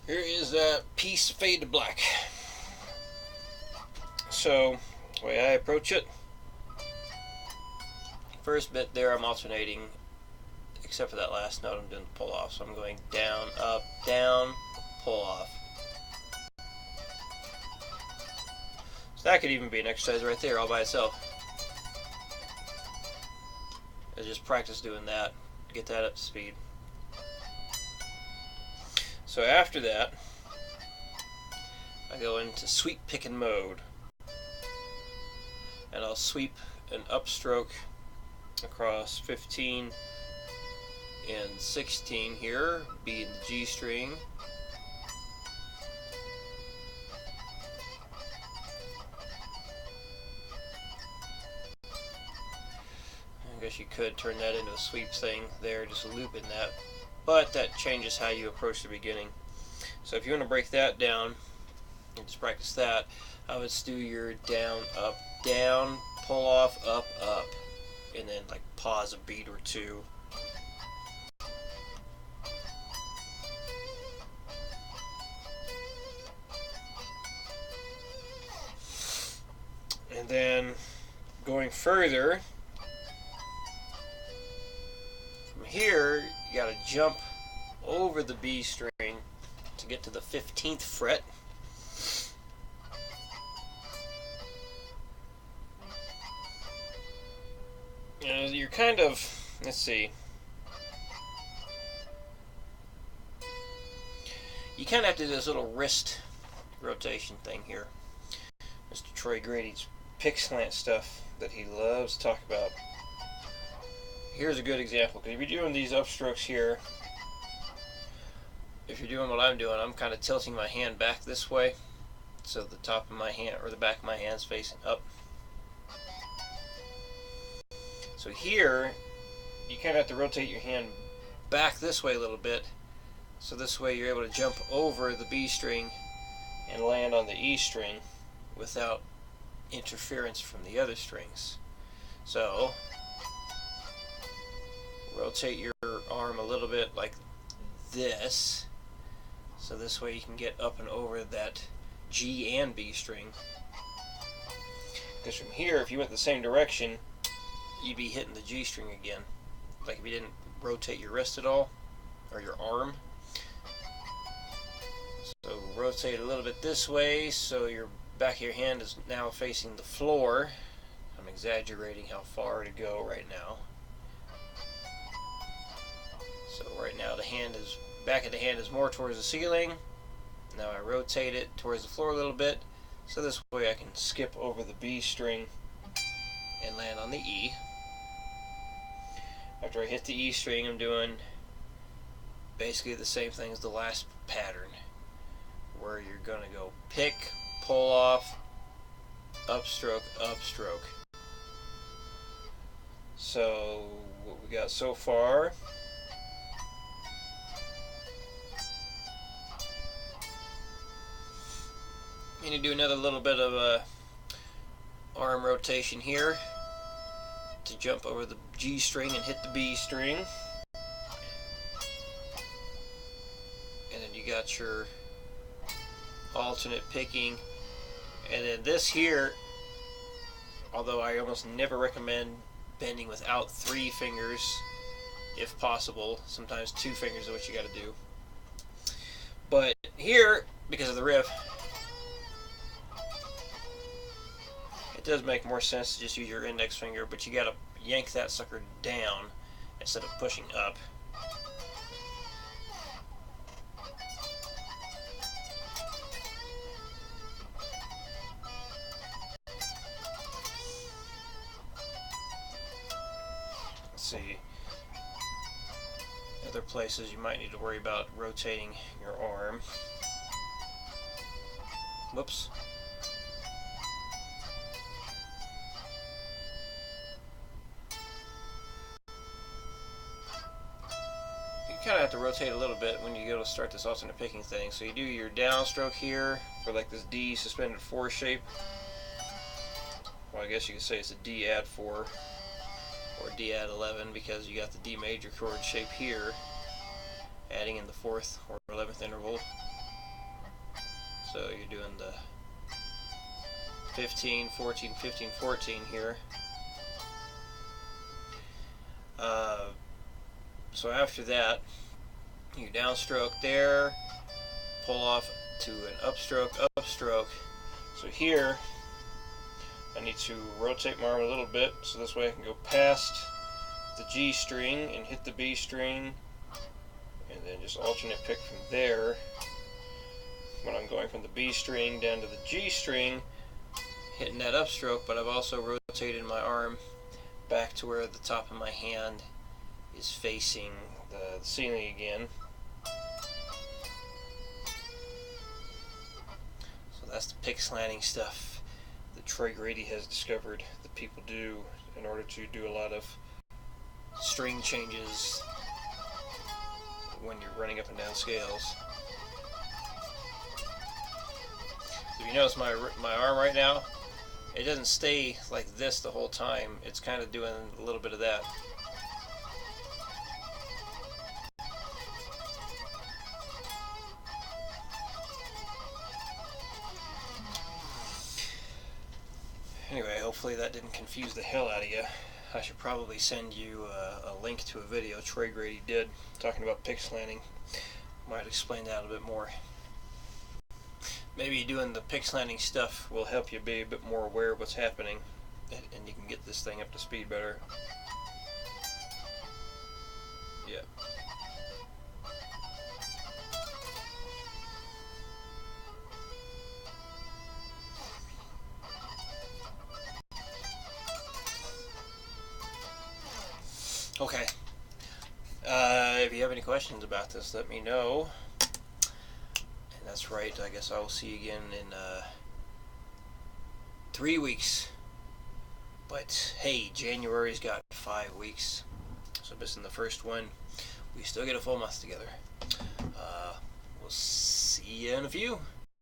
Here is a piece fade to black. So, the way I approach it, first bit there I'm alternating, except for that last note I'm doing the pull off. So I'm going down, up, down, pull off. So that could even be an exercise right there all by itself. I just practice doing that, get that up to speed. So after that, I go into sweep picking mode. And I'll sweep an upstroke across 15 and 16 here, B in the G string. I guess you could turn that into a sweep thing there, just looping that, but that changes how you approach the beginning. So if you want to break that down, just practice that. I would do your down, up, down, pull off, up, up, and then like pause a beat or two. And then going further, from here, you gotta jump over the B string to get to the 15th fret. You're kind of, let's see, you kind of have to do this little wrist rotation thing here. Mr. Troy Grady's pick slant stuff that he loves to talk about. Here's a good example, because if you're doing these upstrokes here, if you're doing what I'm doing, I'm kind of tilting my hand back this way, so the top of my hand, or the back of my hand is facing up. So here, you kind of have to rotate your hand back this way a little bit, so this way you're able to jump over the B string and land on the E string without interference from the other strings. So, rotate your arm a little bit like this, so this way you can get up and over that G and B string. Because from here, if you went the same direction, you'd be hitting the G string again. Like if you didn't rotate your wrist at all, or your arm. So rotate a little bit this way, so your back of your hand is now facing the floor. I'm exaggerating how far to go right now. So right now the back of the hand is more towards the ceiling. Now I rotate it towards the floor a little bit, so this way I can skip over the B string and land on the E. After I hit the E string, I'm doing basically the same thing as the last pattern, where you're going to go pick, pull off, upstroke, upstroke. So what we got so far, I'm going to do another little bit of a arm rotation here to jump over the G string and hit the B string. And then you got your alternate picking. And then this here, although I almost never recommend bending without 3 fingers, if possible. Sometimes 2 fingers is what you got to do. But here, because of the riff, it does make more sense to just use your index finger, but you got to yank that sucker down instead of pushing up. Let's see. Other places you might need to worry about rotating your arm. Whoops. You kind of have to rotate a little bit when you go to start this alternate picking thing. So you do your downstroke here for like this D suspended 4 shape. Well, I guess you could say it's a D add 4 or D add 11, because you got the D major chord shape here, adding in the 4th or 11th interval. So you're doing the 15, 14, 15, 14 here. So after that, you downstroke there, pull off to an upstroke, upstroke. So here, I need to rotate my arm a little bit so this way I can go past the G string and hit the B string, and then just alternate pick from there. When I'm going from the B string down to the G string, hitting that upstroke, but I've also rotated my arm back to where the top of my hand is facing the ceiling again. So that's the pick slanting stuff that Troy Grady has discovered that people do in order to do a lot of string changes when you're running up and down scales. So if you notice my arm right now, it doesn't stay like this the whole time. It's kind of doing a little bit of that. Anyway, hopefully that didn't confuse the hell out of you. I should probably send you a link to a video Troy Grady did talking about pick slanting. Might explain that a bit more. Maybe doing the pick slanting stuff will help you be a bit more aware of what's happening, and you can get this thing up to speed better. Yeah. Okay. If you have any questions about this, let me know. And that's right, I guess I will see you again in 3 weeks. But hey, January's got 5 weeks. So missing the first one, we still get a full month together. We'll see you in a few.